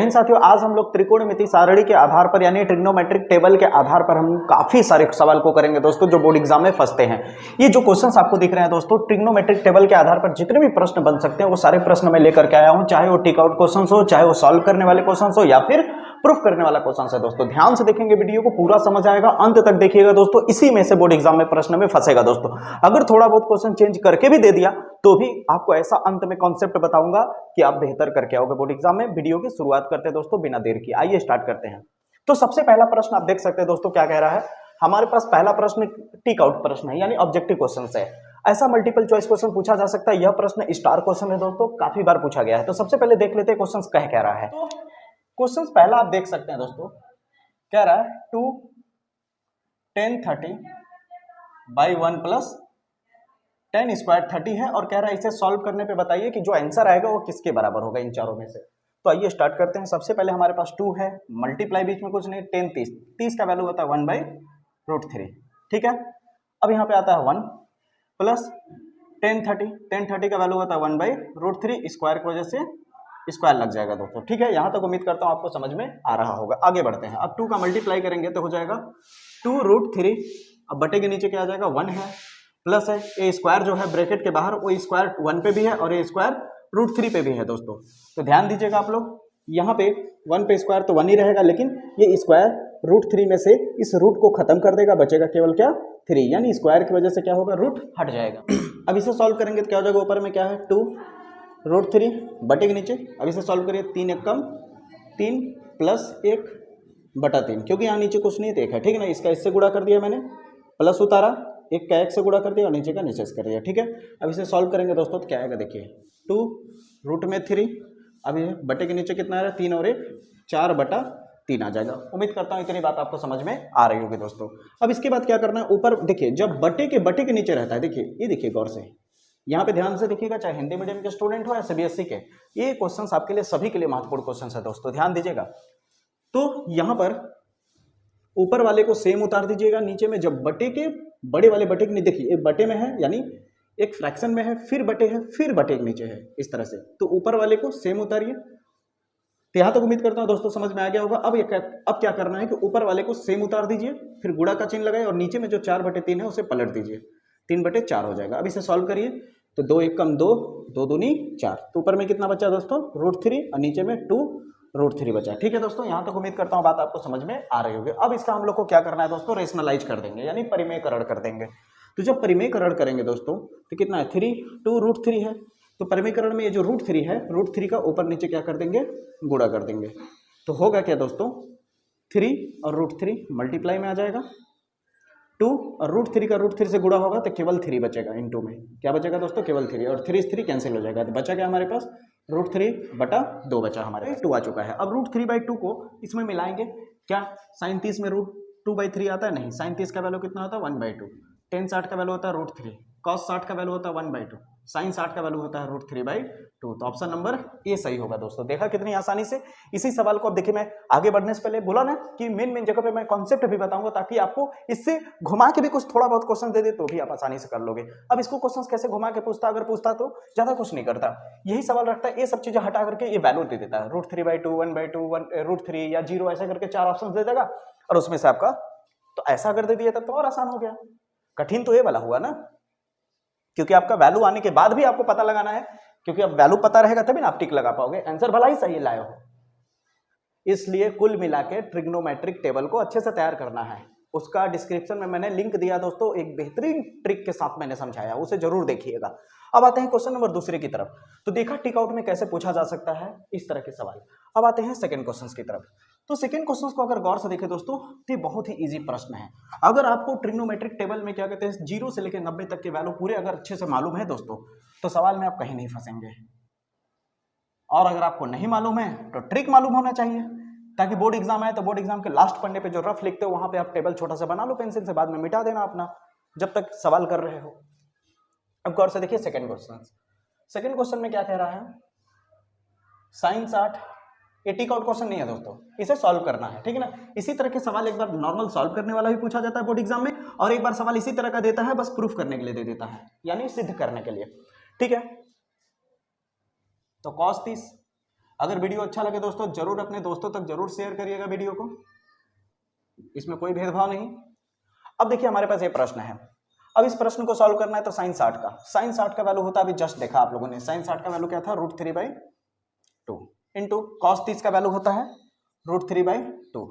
हिंद साथियों, आज हम लोग त्रिकोणमिति सारणी के आधार पर यानी ट्रिग्नोमेट्रिक टेबल के आधार पर हम काफी सारे सवाल को करेंगे दोस्तों, जो बोर्ड एग्जाम में फंसते हैं। ये जो क्वेश्चंस आपको दिख रहे हैं दोस्तों, ट्रिग्नोमेट्रिक टेबल के आधार पर जितने भी प्रश्न बन सकते हैं वो सारे प्रश्न मैं लेकर के आया हूं, चाहे वो टिक आउट क्वेश्चन हो, चाहे वो सॉल्व करने वाले क्वेश्चन हो या फिर प्रूफ करने वाला क्वेश्चन है। दोस्तों ध्यान से देखेंगे, वीडियो को पूरा समझ आएगा, अंत तक देखिएगा दोस्तों, इसी में से बोर्ड एग्जाम में प्रश्न में फंसेगा दोस्तों। अगर थोड़ा बहुत क्वेश्चन चेंज करके भी दे दिया तो भी आपको ऐसा अंत में कॉन्सेप्ट बताऊंगा कि आप बेहतर करके आओगे बोर्ड एग्जाम में। वीडियो की शुरुआत करते हैं दोस्तों बिना देर की, आइए स्टार्ट करते हैं। तो सबसे पहला प्रश्न आप देख सकते हैं दोस्तों, क्या कह रहा है हमारे पास। पहला प्रश्न टिक आउट प्रश्न है, यानी ऑब्जेक्टिव क्वेश्चन है। ऐसा मल्टीपल चॉइस क्वेश्चन पूछा जा सकता है। यह प्रश्न स्टार क्वेश्चन है दोस्तों, काफी बार पूछा गया है। तो सबसे पहले देख लेते हैं क्वेश्चन कह रहा है। तो क्वेश्चन पहला आप देख सकते हैं दोस्तों, कह रहा है 2 10 30 बाई 1 प्लस 10 स्क्वायर 30 है, और कह रहा है इसे सॉल्व करने पे बताइए कि जो आंसर आएगा वो किसके बराबर होगा इन चारों में से। तो आइए स्टार्ट करते हैं। सबसे पहले हमारे पास 2 है, मल्टीप्लाई बीच में कुछ नहीं, 10 30 का वैल्यू होता है 1/√3, ठीक है। अब यहाँ पे आता है 1 प्लस 10 30 का वैल्यू होता है 1/√3, स्क्वायर की वजह से स्क्वायर लग जाएगा दोस्तों, ठीक है। यहाँ तक उम्मीद करता हूँ आपको समझ में आ रहा होगा। आगे बढ़ते हैं। अब 2 का मल्टीप्लाई करेंगे तो हो जाएगा 2√3, अब बटे के नीचे क्या आ जाएगा 1 है, प्लस है ए स्क्वायर जो है ब्रैकेट के बाहर, वो स्क्वायर 1 पे भी है और ए स्क्वायर √3 पे भी है दोस्तों। तो ध्यान दीजिएगा आप लोग, यहाँ पे 1 पे स्क्वायर तो 1 ही रहेगा, लेकिन ये स्क्वायर √3 में से इस रूट को खत्म कर देगा, बचेगा केवल क्या 3, यानी स्क्वायर की वजह से क्या होगा रूट हट जाएगा। अब इसे सॉल्व करेंगे तो क्या हो जाएगा, ऊपर में क्या है 2√3 बटे के नीचे, अब इसे सॉल्व करिए 3 1 कम 3 प्लस 1 बटा 3, क्योंकि यहाँ नीचे कुछ नहीं देखा, ठीक है ना। इसका इससे गुणा कर दिया मैंने, प्लस उतारा, एक का एक से गुणा कर दिया और नीचे का नीचे से कर दिया, ठीक है। अब इसे सॉल्व करेंगे दोस्तों तो क्या आएगा देखिए, 2√3, अब ये बटे के नीचे कितना आ रहा है 3 और 1 4/3 आ जाएगा। उम्मीद करता हूँ इतनी बात आपको समझ में आ रही होगी दोस्तों। अब इसके बाद क्या करना है, ऊपर देखिए जब बटे के नीचे रहता है, देखिए ये देखिए गौर से, यहाँ पे ध्यान से देखिएगा, चाहे हिंदी मीडियम के स्टूडेंट हो या सीबीएसई के, ये क्वेश्चंस आपके लिए सभी के लिए महत्वपूर्ण क्वेश्चंस है दोस्तों, ध्यान दीजिएगा। तो यहाँ पर ऊपर वाले को सेम उतार दीजिएगा, नीचे में जब बटे के बड़े वाले बटे के नहीं, देखिए एक बटे में है यानी एक फ्रैक्शन में है, फिर बटे है, फिर बटे के नीचे है, इस तरह से। तो ऊपर वाले को सेम उतारिए। तो यहाँ तक उम्मीद करता हूँ दोस्तों समझ में आ गया होगा। अब क्या करना है कि ऊपर वाले को सेम उतार दीजिए, फिर गुणा का चिन्ह लगाए और नीचे में जो 4/3 है उसे पलट दीजिए, 3/4 हो जाएगा। अब इसे सॉल्व करिए तो 2 1 कम 2 2 दूनी 4, तो ऊपर में कितना बचा दोस्तों √3 और नीचे में 2√3 बचा, ठीक है दोस्तों। यहाँ तक उम्मीद करता हूँ बात आपको समझ में आ रही होगी। अब इसका हम लोग को क्या करना है दोस्तों, रेशनलाइज कर देंगे, यानी परिमेयकरण कर देंगे। तो जब परिमेयकरण करेंगे दोस्तों तो कितना है 3 2√3 है, तो परिमेयकरण में ये जो √3 है, √3 का ऊपर नीचे क्या कर देंगे गुणा कर देंगे। तो होगा क्या दोस्तों 3 और √3 मल्टीप्लाई में आ जाएगा, 2 और √3 का √3 से गुणा होगा तो केवल 3 बचेगा, इनटू में क्या बचेगा दोस्तों केवल 3, और 3 3 कैंसिल हो जाएगा, तो बचा क्या हमारे पास √3/2 बचा, हमारे 2 आ चुका है। अब √3/2 को इसमें मिलाएंगे, क्या sin 30 में √2/3 आता है, नहीं, sin 30 का वैल्यू कितना होता है 1/2, tan 60 का वैल्यू होता है √3, cos 60 का वैल्यू होता है 1/2, sin 60 का वैल्यू होता है √3/2। तो ऑप्शन नंबर ए सही होगा दोस्तों। देखा कितनी आसानी से। इसी सवाल को अब देखिए, मैं आगे बढ़ने से पहले बोला ना कि मेन जगह पे मैं कॉन्सेप्ट भी बताऊंगा, ताकि आपको इससे घुमा के भी कुछ थोड़ा बहुत क्वेश्चन दे दे तो भी आप आसानी से कर लोगे। अब इसको क्वेश्चन कैसे घुमा के पूछता, अगर पूछता तो ज्यादा कुछ नहीं करता, यही सवाल रखता है, ये सब चीजें हटा करके ये वैल्यू दे देता है, √3/2 1/2 √3 या 0, ऐसा करके 4 ऑप्शन दे देगा और उसमें से आपका, तो ऐसा अगर दे दिया तब तो और आसान हो गया। कठिन तो ये वाला हुआ ना, क्योंकि आपका वैल्यू आने के बाद भी आपको पता लगाना है, क्योंकि अब वैल्यू पता रहेगा तभी ना आप टिक लगा पाओगे, आंसर भला ही सही लाए हो। इसलिए कुल मिला के ट्रिग्नोमेट्रिक टेबल को अच्छे से तैयार करना है। उसका डिस्क्रिप्शन में मैंने लिंक दिया दोस्तों, एक बेहतरीन ट्रिक के साथ मैंने समझाया, उसे जरूर देखिएगा। अब आते हैं क्वेश्चन नंबर दूसरे की तरफ। तो देखा टिक आउट में कैसे पूछा जा सकता है इस तरह के सवाल। अब आते हैं सेकंड क्वेश्चन की तरफ। तो सेकंड क्वेश्चन को अगर गौर से देखें दोस्तों तो ये बहुत ही इजी प्रश्न है। अगर आपको ट्रिग्नोमेट्रिक टेबल में क्या कहते हैं 0 से लेकर 90 तक के वैल्यू पूरे अगर अच्छे से मालूम है दोस्तों, तो सवाल में आप कहीं नहीं फंसेंगे। और अगर आपको नहीं मालूम है तो ट्रिक मालूम होना चाहिए, ताकि बोर्ड एग्जाम आए तो बोर्ड एग्जाम के लास्ट पन्ने पे जो रफ लिखते हो वहां पे आप टेबल छोटा सा बना लो पेंसिल से, बाद में मिटा देना अपना जब तक सवाल कर रहे हो। अब गौर से देखिए सेकंड क्वेश्चन में क्या कह रहा है, sin 60, ये टिक आउट क्वेश्चन नहीं है दोस्तों, इसे सॉल्व करना है, ठीक है ना। इसी तरह के सवाल एक बार नॉर्मल सॉल्व करने वाला भी पूछा जाता है बोर्ड एग्जाम में, और एक बार सवाल इसी तरह का देता है बस प्रूफ करने के लिए दे देता है, यानी सिद्ध करने के लिए, ठीक है। तो cos 30 अगर वीडियो अच्छा लगे दोस्तों जरूर अपने दोस्तों तक जरूर शेयर करिएगा वीडियो को, इसमें कोई भेदभाव नहीं। अब देखिए हमारे पास ये प्रश्न है, अब इस प्रश्न को सॉल्व करना है तो साइन 60 का, साइन 60 का वैल्यू होता है, अभी जस्ट देखा आप लोगों ने, साइन 60 का वैल्यू क्या था, √3/2 इंटू कॉस 30 का वैल्यू होता है √3/2।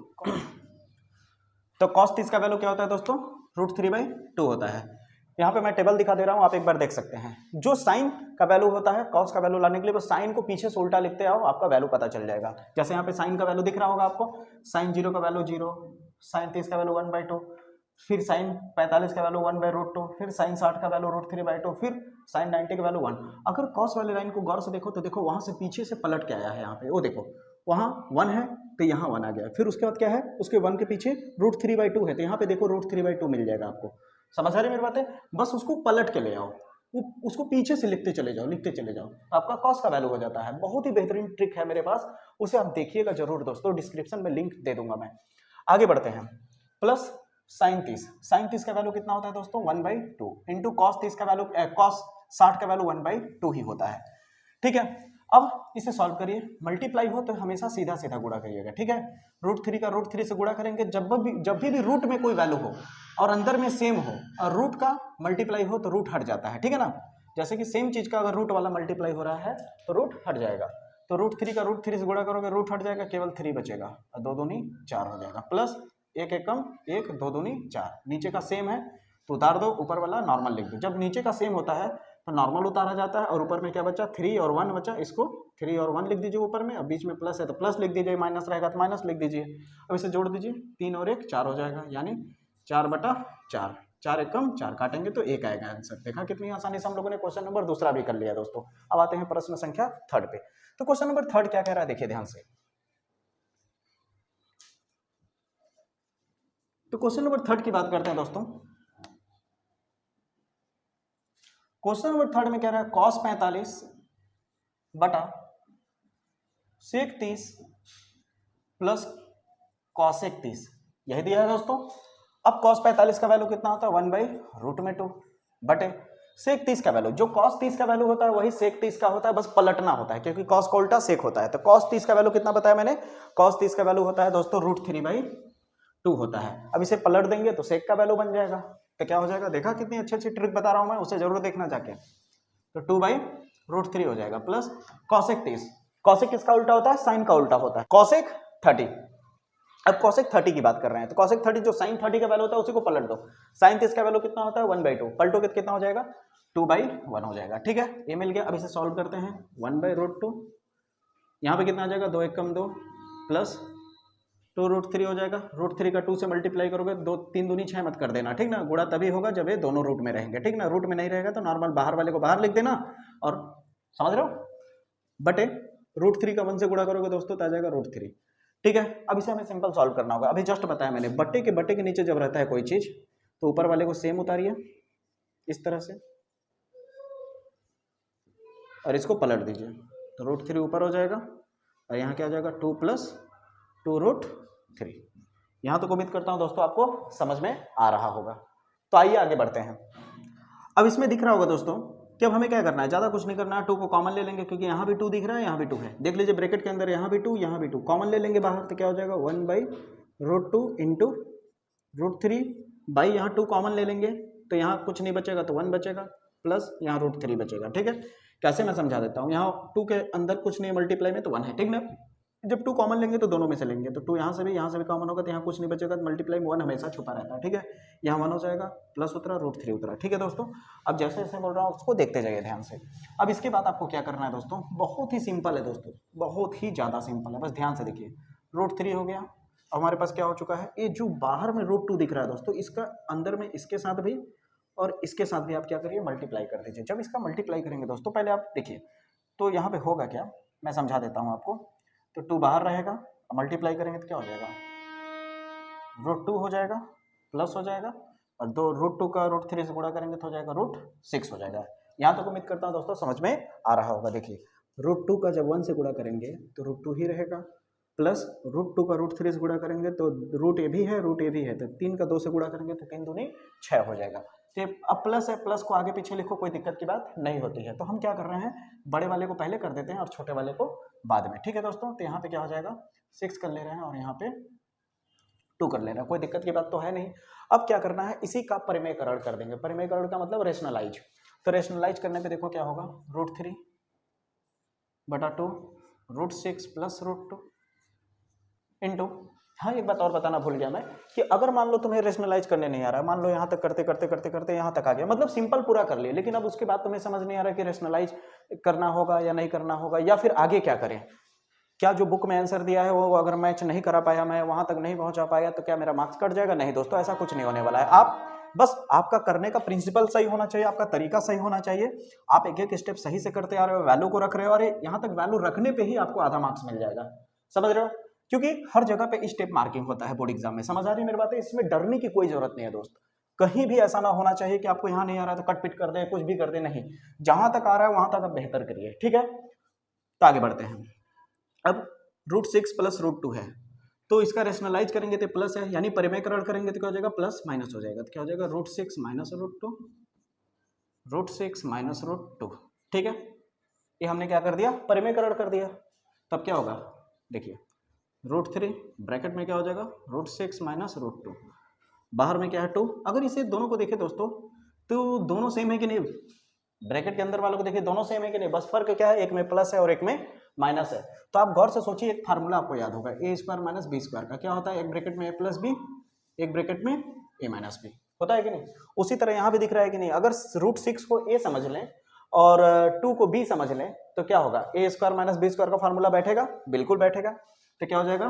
तो कॉस 30 का वैल्यू क्या होता है दोस्तों, √3/2 होता है। यहाँ पे मैं टेबल दिखा दे रहा हूँ, आप एक बार देख सकते हैं। जो साइन का वैल्यू होता है कॉस का वैल्यू लाने के लिए वो साइन को पीछे से उल्टा लिखते आओ, आपका वैल्यू पता चल जाएगा। जैसे यहाँ पे साइन का वैल्यू दिख रहा होगा आपको, साइन 0 का वैल्यू 0, साइन 30 का वैल्यू 1/2, फिर साइन 45 का वैल्यू 1/√2, फिर साइन 60 का वैल्यू √3/2, फिर साइन 90 का वैल्यू 1। अगर कॉस वाली लाइन को गौर से देखो तो देखो वहां से पीछे से पलट के आया है, यहाँ पे वो देखो वहां 1 है तो यहाँ 1 आ गया, फिर उसके बाद क्या है, उसके 1 के पीछे √3/2 है, तो यहाँ पे देखो √3/2 मिल जाएगा आपको। समझ आ रही मेरी बातें, बस उसको पलट के ले आओ, उसको पीछे से लिखते चले जाओ, लिखते चले जाओ, आपका कॉस का वैल्यू हो जाता है। बहुत ही बेहतरीन ट्रिक है मेरे पास, उसे आप देखिएगा जरूर दोस्तों, डिस्क्रिप्शन में लिंक दे दूंगा मैं। आगे बढ़ते हैं, प्लस साइन 30, साइन 30 का वैल्यू कितना होता है दोस्तों 1/2 इंटू कॉस 30 का वैल्यू, कॉस 60 का वैल्यू 1/2 ही होता है। ठीक है, अब इसे सॉल्व करिए, मल्टीप्लाई हो तो हमेशा सीधा सीधा गुणा करिएगा, ठीक है। √3 का √3 से गुणा करेंगे, जब भी रूट में कोई वैल्यू हो और अंदर में सेम हो और रूट का मल्टीप्लाई हो तो रूट हट जाता है, ठीक है ना। जैसे कि सेम चीज का अगर रूट वाला मल्टीप्लाई हो रहा है तो रूट हट जाएगा, तो √3 का √3 से गुणा करोगे रूट हट जाएगा, केवल 3 बचेगा और 2 दूनी 4 हो जाएगा, प्लस 1 एकम 1, 2 दूनी 4, नीचे का सेम है तो उतार दो, ऊपर वाला नॉर्मल लिख दो। जब नीचे का सेम होता है तो नॉर्मल उतारा जाता है और ऊपर में क्या बचा 3 और 1 बचा, इसको 3 और 1 लिख दीजिए ऊपर में, अब बीच में प्लस है तो प्लस लिख दीजिए, माइनस रहेगा तो माइनस लिख दीजिए। अब इसे जोड़ दीजिए, 3 और 1 4 हो जाएगा, यानी 4/4, 4 एकम 4 काटेंगे तो 1 आएगा आंसर। देखा कितनी आसानी से हम लोगों ने क्वेश्चन नंबर दूसरा भी कर लिया दोस्तों। अब आते हैं प्रश्न संख्या 3 पे। तो क्वेश्चन नंबर 3 क्या कह रहा है देखिए ध्यान से। तो क्वेश्चन नंबर 3 की बात करते हैं दोस्तों। क्वेश्चन नंबर 3 में कह रहा है cos 45 बटा sec 30 प्लस cosec 30, यही दिया है दोस्तों। अब cos 45 का वैल्यू कितना होता है 1/√2 बटे sec 30 का वैल्यू, जो cos 30 का वैल्यू होता है वही sec 30 का होता है, बस पलटना होता है क्योंकि cos का उल्टा sec होता है। तो cos 30 का वैल्यू कितना बताया मैंने, cos 30 का वैल्यू होता है दोस्तों √3/2 होता है। अब इसे पलट देंगे तो sec का वैल्यू बन जाएगा, तो क्या हो जाएगा, देखा कितनी अच्छी अच्छी ट्रिक बता रहा हूं मैं, उसे जरूर देखना जाके। तो 2/√3 हो जाएगा, प्लस cosec 30, cosec किसका उल्टा होता है, साइन का उल्टा होता है, cosec 30। अब cosec 30 की बात कर रहे हैं तो cosec 30 जो sin 30 का वैल्यू होता है उसी को पलट दो, sin 30 का वैल्यू कितना होता है 1/2, पलटोगे कितना हो जाएगा 2/1 हो जाएगा, ठीक है, ये मिल गया। अब इसे सॉल्व करते हैं, 1/√2, यहाँ पे कितना आ जाएगा 2 एकम 2 प्लस 2√3 हो जाएगा, √3 का 2 से मल्टीप्लाई करोगे, 2 3 दूनी 6 मत कर देना, ठीक ना, गुणा तभी होगा जब ये दोनों रूट में रहेंगे, ठीक ना, रूट में नहीं रहेगा तो नॉर्मल बाहर वाले को बाहर लिख देना, और समझ रहे हो, बटे √3 का 1 से गुणा करोगे दोस्तों तो आ जाएगा √3, ठीक है। अब इसे हमें सिंपल सॉल्व करना होगा, अभी जस्ट बताया मैंने, बटे के नीचे जब रहता है कोई चीज तो ऊपर वाले को सेम उतारिए इस तरह से और इसको पलट दीजिए, तो √3 ऊपर हो जाएगा और यहाँ क्या आ जाएगा 2 + 2√3। यहां तक उम्मीद करता हूं दोस्तों आपको समझ में आ रहा होगा। तो आइए आगे बढ़ते हैं। अब इसमें दिख रहा होगा दोस्तों कि अब हमें क्या करना है, ज्यादा कुछ नहीं करना है, 2 को कॉमन ले लेंगे क्योंकि यहाँ भी 2 दिख रहा है, यहाँ भी 2 है, देख लीजिए ब्रैकेट के अंदर यहाँ भी 2 यहाँ भी 2, कॉमन ले लेंगे बाहर तो क्या हो जाएगा 1/√2 इंटू √3 बाई यहाँ 2 कॉमन ले लेंगे तो यहाँ कुछ नहीं बचेगा तो 1 बचेगा, प्लस यहाँ √3 बचेगा, ठीक है। कैसे मैं समझा देता हूँ, यहाँ 2 के अंदर कुछ नहीं मल्टीप्लाई में तो 1 है, ठीक ना, जब 2 कॉमन लेंगे तो दोनों में से लेंगे तो 2 यहाँ से भी कॉमन होगा तो यहाँ कुछ नहीं बचेगा, तो मल्टीप्लाई में 1 हमेशा छुपा रहता है, ठीक है। यहाँ 1 हो जाएगा, प्लस उतरा √3 उतरा, ठीक है दोस्तों। अब जैसे जैसे बोल रहा हूँ उसको देखते जाइए ध्यान से। अब इसके बाद आपको क्या करना है दोस्तों, बहुत ही सिंपल है दोस्तों, बहुत ही ज़्यादा सिंपल है, बस ध्यान से देखिए। √3 हो गया, अब हमारे पास क्या हो चुका है, ये जो बाहर में √2 दिख रहा है दोस्तों, इसका अंदर में इसके साथ भी और इसके साथ भी आप क्या करिए मल्टीप्लाई कर दीजिए। जब इसका मल्टीप्लाई करेंगे दोस्तों, पहले आप देखिए तो यहाँ पे होगा क्या, मैं समझा देता हूँ आपको। तो 2 बाहर रहेगा, मल्टीप्लाई करेंगे तो क्या हो जाएगा √2 हो जाएगा, प्लस हो जाएगा, और √2 का √3 से गुणा करेंगे तो हो जाएगा √6 हो जाएगा। यहाँ तक उम्मीद करता हूँ दोस्तों समझ में आ रहा होगा। देखिए √2 का जब 1 से गुणा करेंगे तो √2 ही रहेगा, प्लस √2 का √3 से गुणा करेंगे तो रूट ए भी है, रूट ए भी है, तो 3 का 2 से गुणा करेंगे तो 3 दूनी 6 हो जाएगा। तो अब प्लस है, प्लस को आगे पीछे लिखो, कोई दिक्कत की बात नहीं होती है। तो हम क्या कर रहे हैं, बड़े वाले को पहले कर देते हैं और छोटे वाले को बाद में। ठीक है दोस्तों, तो यहाँ पे क्या हो जाएगा 6 कर ले रहे हैं और यहाँ पे 2 कर ले रहे हैं, कोई दिक्कत की बात तो है नहीं। अब क्या करना है, इसी का परिमेयकरण कर देंगे। परिमेयकरण का मतलब रेशनलाइज। तो रेशनलाइज करने पे देखो क्या होगा, √3/2 √6 प्लस √2 इंटू। हाँ एक बात और बताना भूल गया मैं कि अगर मान लो तुम्हें रेशनलाइज करने नहीं आ रहा है, मान लो यहाँ तक करते करते करते करते यहाँ तक आ गया, मतलब सिंपल पूरा कर लिए, लेकिन अब उसके बाद तुम्हें समझ नहीं आ रहा कि रेशनलाइज करना होगा या नहीं करना होगा, या फिर आगे क्या करें। क्या जो बुक में आंसर दिया है वो अगर मैच नहीं करा पाया, मैं वहां तक नहीं पहुंचा पाया, तो क्या मेरा मार्क्स कट जाएगा? नहीं दोस्तों, ऐसा कुछ नहीं होने वाला है। आप बस आपका करने का प्रिंसिपल सही होना चाहिए, आपका तरीका सही होना चाहिए, आप एक एक स्टेप सही से करते आ रहे हो, वैल्यू को रख रहे हो, और यहाँ तक वैल्यू रखने पे ही आपको आधा मार्क्स मिल जाएगा। समझ रहे हो? क्योंकि हर जगह पे स्टेप मार्किंग होता है बोर्ड एग्जाम में। समझ आ रही है मेरी बातें? इसमें डरने की कोई जरूरत नहीं है दोस्त। कहीं भी ऐसा ना होना चाहिए कि आपको यहाँ नहीं आ रहा है तो कट पिट कर दे, कुछ भी कर दे, नहीं, जहां तक आ रहा है वहां तक आप बेहतर करिए। ठीक है, तो आगे बढ़ते हैं। अब √6 प्लस √2 है, तो इसका रेशनलाइज करेंगे तो प्लस है, यानी परिमेयकरण करेंगे तो क्या हो जाएगा, प्लस माइनस हो जाएगा। तो क्या हो जाएगा, √6 माइनस √2, √6 माइनस √2। ठीक है, ये हमने क्या कर दिया, परिमेयकरण कर दिया। तब क्या होगा, देखिए √3 ब्रैकेट में क्या हो जाएगा, √6 माइनस √2, बाहर में क्या है 2। अगर इसे दोनों को देखें दोस्तों तो दोनों सेम है कि नहीं, ब्रैकेट के अंदर वालों को देखिए दोनों सेम है कि नहीं, बस फर्क क्या है, एक में प्लस है और एक में माइनस है। तो आप गौर से सोचिए, एक फार्मूला आपको याद होगा, a² माइनस b² का क्या होता है, एक ब्रैकेट में a प्लस बी, एक ब्रैकेट में a माइनस बी, होता है कि नहीं। उसी तरह यहाँ भी दिख रहा है कि नहीं, अगर √6 को a समझ लें और 2 को b समझ लें तो क्या होगा, a² माइनस b² का फार्मूला बैठेगा, बिल्कुल बैठेगा। तो क्या हो जाएगा,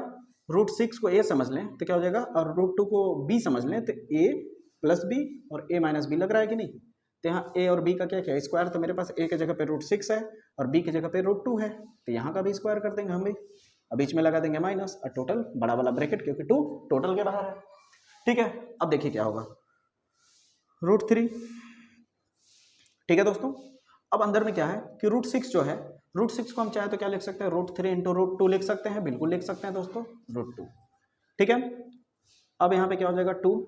√6 को a समझ लें तो क्या हो जाएगा, और √2 को b समझ लें तो a प्लस b और a माइनस बी लग रहा है कि नहीं। तो यहाँ a और b का क्या क्या स्क्वायर, तो मेरे पास a के जगह पे √6 है और b की जगह पे √2 है, तो यहाँ का भी स्क्वायर कर देंगे हम भी, और बीच में लगा देंगे माइनस, और टोटल बड़ा वाला ब्रैकेट, क्योंकि 2 टोटल के बाहर है। ठीक है, अब देखिए क्या होगा, √3। ठीक है दोस्तों, अब अंदर में क्या है कि √6 जो है, √6 को हम चाहे तो क्या लिख सकते हैं, √3 इंटू √2 लिख सकते हैं, बिल्कुल लिख सकते हैं दोस्तों, √2। ठीक है, अब यहाँ पे क्या हो जाएगा, 2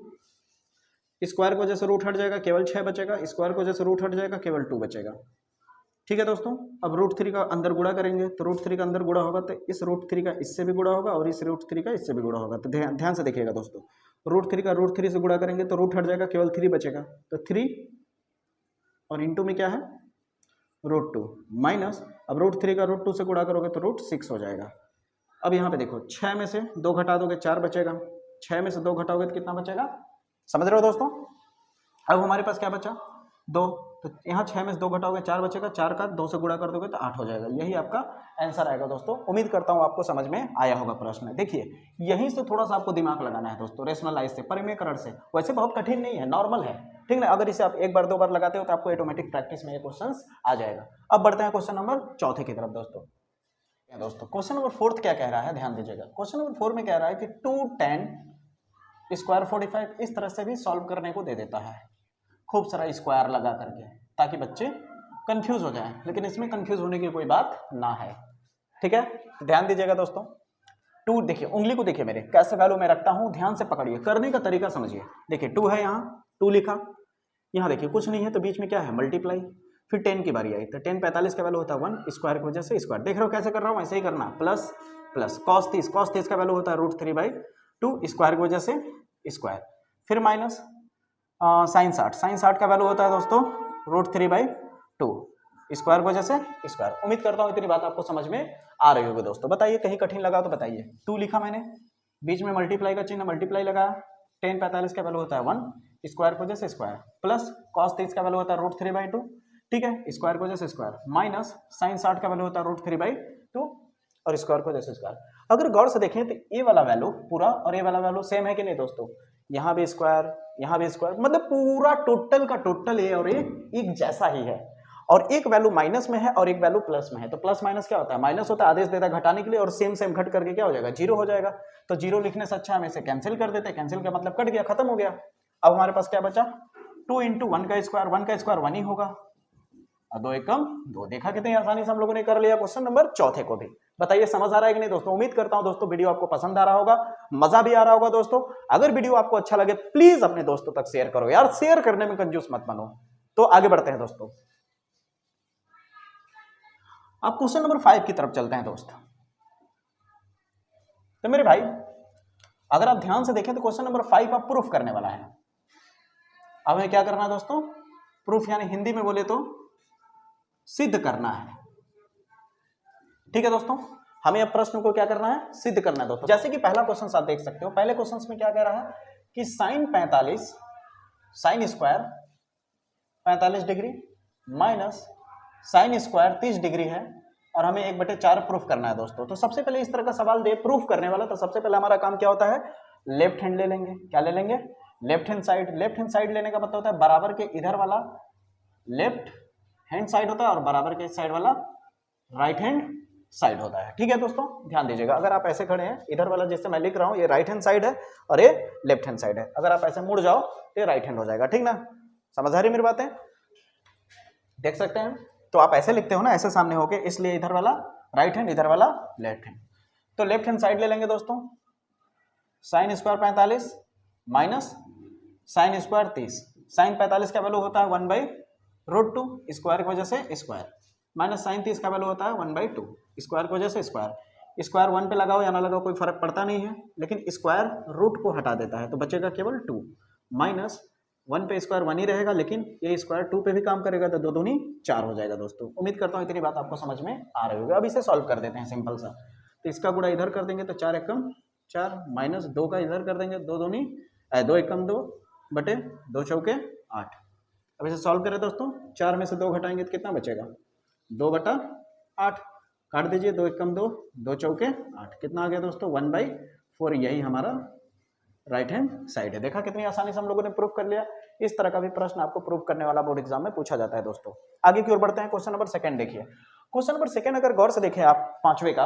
स्क्वायर की वजह से रूट हट जाएगा, केवल 6 बचेगा, स्क्वायर की वजह से रूट हट जाएगा, केवल 2 बचेगा। ठीक है दोस्तों, अब √3 का अंदर गुणा करेंगे, तो √3 का अंदर गुणा होगा तो इस √3 का इससे भी गुणा होगा और इस √3 का इससे भी गुणा होगा। तो ध्यान से देखिएगा दोस्तों, √3 का √3 से गुणा करेंगे तो रूट हट जाएगा, केवल 3 बचेगा, तो 3 और इंटू में क्या है, √2 माइनस, अब √3 का √2 से गुणा करोगे तो √6 हो जाएगा। अब यहाँ पे देखो 6 में से 2 घटा दोगे 4 बचेगा, 6 में से 2 घटाओगे तो कितना बचेगा, समझ रहे हो दोस्तों। अब हमारे पास क्या बचा, 2, तो यहाँ 6 में से 2 घटाओगे 4 बचेगा, 4 का 2 से गुणा कर दोगे तो 8 हो जाएगा। यही आपका आंसर आएगा दोस्तों। उम्मीद करता हूँ आपको समझ में आया होगा प्रश्न। देखिए यहीं से थोड़ा सा आपको दिमाग लगाना है दोस्तों, रेशनलाइज से, परिमेयकरण से, वैसे बहुत कठिन नहीं है, नॉर्मल है, ठीक है। अगर इसे आप एक बार 2 बार लगाते हो तो आपको ऑटोमेटिक प्रैक्टिस में ये क्वेश्चन आ जाएगा। अब बढ़ते हैं क्वेश्चन नंबर 4 की तरफ दोस्तों। क्वेश्चन नंबर 4 क्या कह रहा है, ध्यान दीजिएगा। क्वेश्चन नंबर 4 में कह रहा है कि 2tan स्क्वायर 45 इस तरह से भी सॉल्व करने को दे देता है, खूब सारा स्क्वायर लगा करके, ताकि बच्चे कंफ्यूज हो जाएं, लेकिन इसमें कंफ्यूज होने की कोई बात ना है। ठीक है, ध्यान दीजिएगा दोस्तों। 2 देखिए, उंगली को देखिए मेरे, कैसे वैल्यू में रखता हूं, ध्यान से पकड़िए, करने का तरीका समझिए। देखिए 2 है, यहाँ 2 लिखा, यहाँ देखिए कुछ नहीं है तो बीच में क्या है, मल्टीप्लाई, फिर 10 की बारी आई तो 10 45 का वैल्यू होता है 1, स्क्वायर की वजह से स्क्वायर, देख रहे हो कैसे कर रहा हूँ, ऐसे ही करना, प्लस प्लस, cos 30 का वैल्यू होता है √3/2, स्क्वायर की वजह से स्क्वायर, फिर माइनस sin 60 का वैल्यू होता है दोस्तों √3/2, स्क्वायर की वजह से स्क्वायर। उम्मीद करता हूँ इतनी बात आपको समझ में आ रही होगी दोस्तों। बताइए कहीं कठिन लगा तो बताइए। 2 लिखा मैंने, बीच में मल्टीप्लाई का चिन्ह, मल्टीप्लाई लगा, 10 45 का वैल्यू होता है 1, स्क्वायर की वजह से स्क्वायर, प्लस cos 30 का वैल्यू होता है √3/2, ठीक है, स्क्वायर की वजह से स्क्वायर, माइनस sin 60 का वैल्यू होता है √3/2 और स्क्वायर की वजह से स्क्वायर। अगर गौर से देखें तो ये वाला वैल्यू पूरा और ये वाला वैल्यू सेम है कि नहीं दोस्तों, यहाँ भी स्क्वायर, यहाँ भी स्क्वायर, मतलब पूरा टोटल का टोटल ये और ये एक जैसा ही है, और एक वैल्यू माइनस में है और एक वैल्यू प्लस में है। तो प्लस माइनस क्या होता है, माइनस होता है, आदेश देता है घटाने के लिए, और सेम सेम घट करके क्या हो जाएगा, 0 हो जाएगा। तो 0 लिखने से अच्छा हम इसे कैंसिल कर देते हैं, कैंसिल का मतलब कट गया, खत्म हो गया। अब हमारे पास क्या बचा, 2 इंटू 1 का स्क्वायर, 1 का स्क्वायर 1 ही होगा, और 2 एकम 2। देखा कितनी आसानी से हम लोगों ने कर लिया क्वेश्चन नंबर 4 को भी। बताइए समझ आ रहा है कि नहीं दोस्तों। उम्मीद करता हूं दोस्तों वीडियो आपको पसंद आ रहा होगा, मजा भी आ रहा होगा दोस्तों। अगर वीडियो आपको अच्छा लगे प्लीज अपने दोस्तों तक शेयर करो यार, शेयर करने में कंजूस मत बनो। तो आगे बढ़ते हैं दोस्तों, अब क्वेश्चन नंबर 5 की तरफ चलते हैं दोस्त। तो मेरे भाई अगर आप ध्यान से देखें तो क्वेश्चन नंबर 5 आप प्रूफ करने वाला है। अब हमें क्या करना है दोस्तों, प्रूफ यानी हिंदी में बोले तो सिद्ध करना है। ठीक है दोस्तों, हमें अब प्रश्न को क्या करना है, सिद्ध करना है दोस्तों। जैसे कि पहला क्वेश्चन आप देख सकते हो, पहले क्वेश्चन में क्या कह रहा है कि sine 45 sine square 45 degree minus sine square 30 degree है और हमें 1/4 प्रूफ करना है दोस्तों। तो सबसे पहले इस तरह का सवाल दे प्रूफ करने वाला, तो सबसे पहले हमारा काम क्या होता है, लेफ्ट हैंड ले लेंगे। क्या ले लेंगे, left hand side. Left hand side लेने का मतलब होता है बराबर के इधर वाला लेफ्ट हैंड साइड होता है और बराबर के साइड वाला राइट हैंड साइड होता है। ठीक है दोस्तों, ध्यान दीजिएगा। अगर आप ऐसे खड़े हैं, इधर वाला जैसे मैं लिख रहा हूं ये राइट हैंड साइड है और ये लेफ्ट हैंड साइड है। अगर आप ऐसे मुड़ जाओ तो ये राइट हैंड हो जाएगा। ठीक ना, समझ आ रही मेरी बातें, देख सकते हैं। तो आप ऐसे लिखते हो ना, ऐसे सामने होके, इसलिए इधर वाला राइट हैंड इधर वाला लेफ्ट हैंड। तो लेफ्ट हैंड साइड ले लेंगे दोस्तों, sine square 45 minus sine square 30। Sine 45 का वैल्यू होता है 1/√2 स्क्वायर की वजह से स्क्वायर, माइनस साइन 30 का वैल्यू होता है 1/2 स्क्वायर की वजह से स्क्वायर। स्क्वायर 1 पे लगाओ या ना लगाओ कोई फर्क पड़ता नहीं है, लेकिन स्क्वायर रूट को हटा देता है तो बचेगा केवल 2 माइनस 1 पे स्क्वायर 1 ही रहेगा, लेकिन ये स्क्वायर 2 पे भी काम करेगा तो 2 दूनी 4 हो जाएगा दोस्तों। उम्मीद करता हूँ इतनी बात आपको समझ में आ रही होगी। अब इसे सॉल्व कर देते हैं सिंपल सा। तो इसका गुणा इधर कर देंगे तो 4 एकम 4 माइनस 2 का इधर कर देंगे 2 दूनी 2 एकम 2 बटे 2 चौके 8। अब इसे सॉल्व करें दोस्तों, 4 में से 2 घटाएंगे तो कितना बचेगा, 2/8 काट दीजिए, 2 एकम 2 2 चौके 8, कितना आ गया दोस्तों 1/4। यही हमारा राइट हैंड साइड है। देखा कितनी आसानी से हम लोगों ने प्रूफ कर लिया। इस तरह का भी प्रश्न आपको प्रूफ करने वाला बोर्ड एग्जाम में पूछा जाता है दोस्तों। आगे की ओर बढ़ते हैं, क्वेश्चन नंबर 2 देखिए। क्वेश्चन नंबर 2 अगर गौर से देखें आप 5वें का,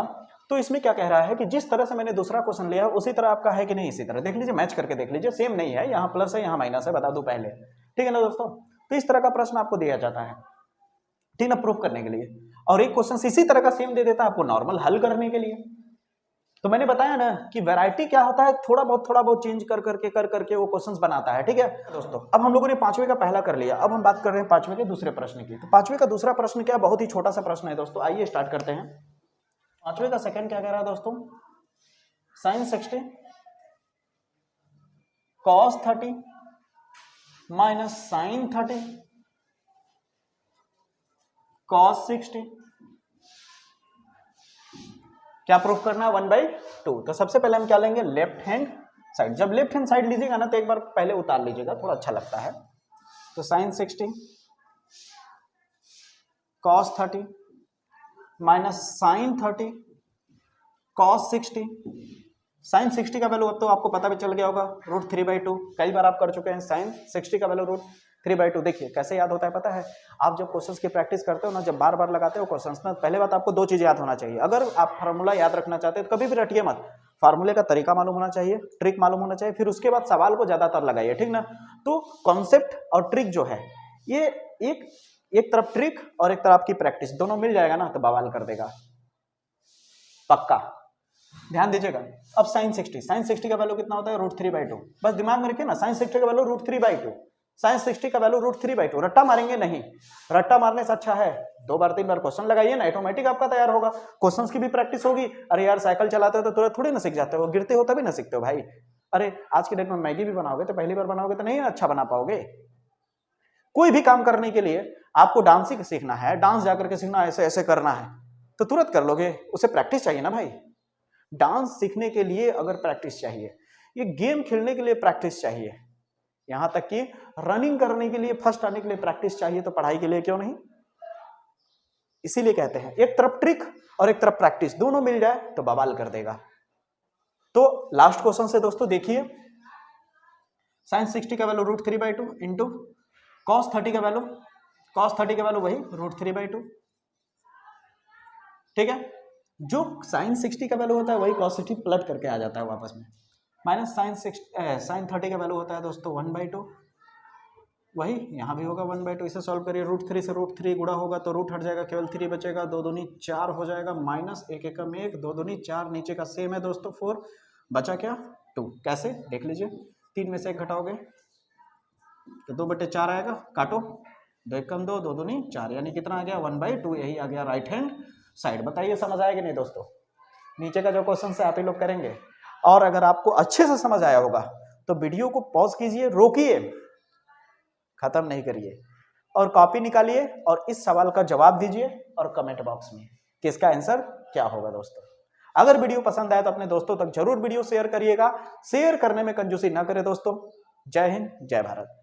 तो इसमें क्या कह रहा है कि जिस तरह से मैंने दूसरा क्वेश्चन लिया उसी तरह आपका है कि नहीं, इसी तरह देख लीजिए, मैच करके देख लीजिए, सेम नहीं है, यहाँ प्लस है यहाँ माइनस है, बता दूं पहले। ठीक है ना दोस्तों, तो इस तरह का प्रश्न आपको दिया जाता है, ठीक ना, प्रूफ करने के लिए। और एक क्वेश्चन इसी तरह का सेम दे देता है आपको नॉर्मल हल करने के लिए। तो मैंने बताया ना कि वैरायटी क्या होता है, थोड़ा बहुत चेंज कर करके वो क्वेश्चंस बनाता है। ठीक है दोस्तों, अब हम लोगों ने 5वें का पहला कर लिया, अब हम बात कर रहे हैं 5वें के दूसरे प्रश्न की। तो 5वें का दूसरा प्रश्न क्या, बहुत ही छोटा सा प्रश्न है दोस्तों, आइए स्टार्ट करते हैं। 5वें का सेकंड क्या कह रहा है दोस्तों, sine 60 cos 30 minus sine 30 cos 60, क्या प्रूफ करना है 1/2। तो सबसे पहले हम क्या लेंगे, लेफ्ट हैंड साइड। जब लेफ्ट हैंड साइड लीजिएगा ना तो एक बार पहले उतार लीजिएगा, थोड़ा अच्छा लगता है। तो sine 60 cos 30 minus sine 30 cos 60। Sine 60 का वैल्यू अब तो आपको पता भी चल गया होगा, √3/2। कई बार आप कर चुके हैं, साइन 60 का वैल्यू √3/2। देखिए कैसे याद होता है पता है, आप जब क्वेश्चंस की प्रैक्टिस करते हो ना, जब बार बार लगाते हो क्वेश्चंस ना, पहले बात आपको 2 चीजें याद होना चाहिए। अगर आप फार्मूला याद रखना चाहते हो तो कभी भी रटिए मत, फार्मूले का तरीका मालूम होना चाहिए, ट्रिक मालूम होना चाहिए, फिर उसके बाद सवाल को ज्यादातर लगाइए। ठीक ना, तो कॉन्सेप्ट और ट्रिक जो है ये एक तरफ ट्रिक और एक तरफ आपकी प्रैक्टिस, दोनों मिल जाएगा ना तो बवाल कर देगा पक्का, ध्यान दीजिएगा। अब साइन 60 का वैल्यू कितना होता है, √3/2। बस दिमाग में रखिए ना, साइन 60 का वैल्यू √3/2, साइन 60 का वैल्यू √3/2। रट्टा मारेंगे नहीं, रट्टा मारने से अच्छा है 2 बार 3 बार क्वेश्चन लगाइए ना, ऑटोमेटिक आपका तैयार होगा, क्वेश्चंस की भी प्रैक्टिस होगी। अरे यार साइकिल चलाते हो तो थोड़ी ना सीख जाते हो, गिरते हो तभी ना सीखते हो भाई। अरे आज के डेट में मैगी भी बनाओगे तो पहली बार बनाओगे तो नहीं अच्छा बना पाओगे। कोई भी काम करने के लिए आपको डांस ही सीखना है, डांस जाकर के सीखना, ऐसे ऐसे करना है तो तुरंत कर लोगे, उसे प्रैक्टिस चाहिए ना भाई। डांस सीखने के लिए अगर प्रैक्टिस चाहिए, ये गेम खेलने के लिए प्रैक्टिस चाहिए, यहां तक कि रनिंग करने के लिए, फर्स्ट आने के लिए प्रैक्टिस चाहिए, तो पढ़ाई के लिए क्यों नहीं। इसीलिए कहते हैं एक तरफ ट्रिक और एक तरफ प्रैक्टिस, दोनों मिल जाए तो बवाल कर देगा। तो लास्ट क्वेश्चन से दोस्तों देखिए, साइन 60 का वैल्यू √3/2 इंटू कॉस 30 का वैल्यू वही √3/2। ठीक है, जो साइन 60 का वैल्यू होता है वही कॉस 60 पलट करके आ जाता है वापस में, माइनस साइन 30 का वैल्यू होता है दोस्तों 1/2 वही यहाँ भी होगा 1/2, इसे सॉल्व करिए, √3 से √3 गुणा होगा तो रूट हट जाएगा, केवल 3 बचेगा, 2 दूनी 4 हो जाएगा, माइनस 1 एकम 1, 2 दूनी 4, नीचे का सेम है दोस्तों 4, बचा क्या 2। कैसे देख लीजिए, 3 में से 1 घटाओगे तो 2/4 आएगा, काटो, 2 एकम 2, 2 दूनी 4, यानी कितना आ गया 1/2, यही आ गया राइट हैंड साइड। बताइए समझ आएगा नहीं दोस्तों? नीचे का जो क्वेश्चन है आप ही लोग करेंगे। और अगर आपको अच्छे से समझ आया होगा तो वीडियो को पॉज कीजिए, रोकिए, खत्म नहीं करिए, और कॉपी निकालिए और इस सवाल का जवाब दीजिए और कमेंट बॉक्स में कि इसका आंसर क्या होगा दोस्तों। अगर वीडियो पसंद आए तो अपने दोस्तों तक जरूर वीडियो शेयर करिएगा, शेयर करने में कंजूसी ना करें दोस्तों। जय हिंद, जय भारत।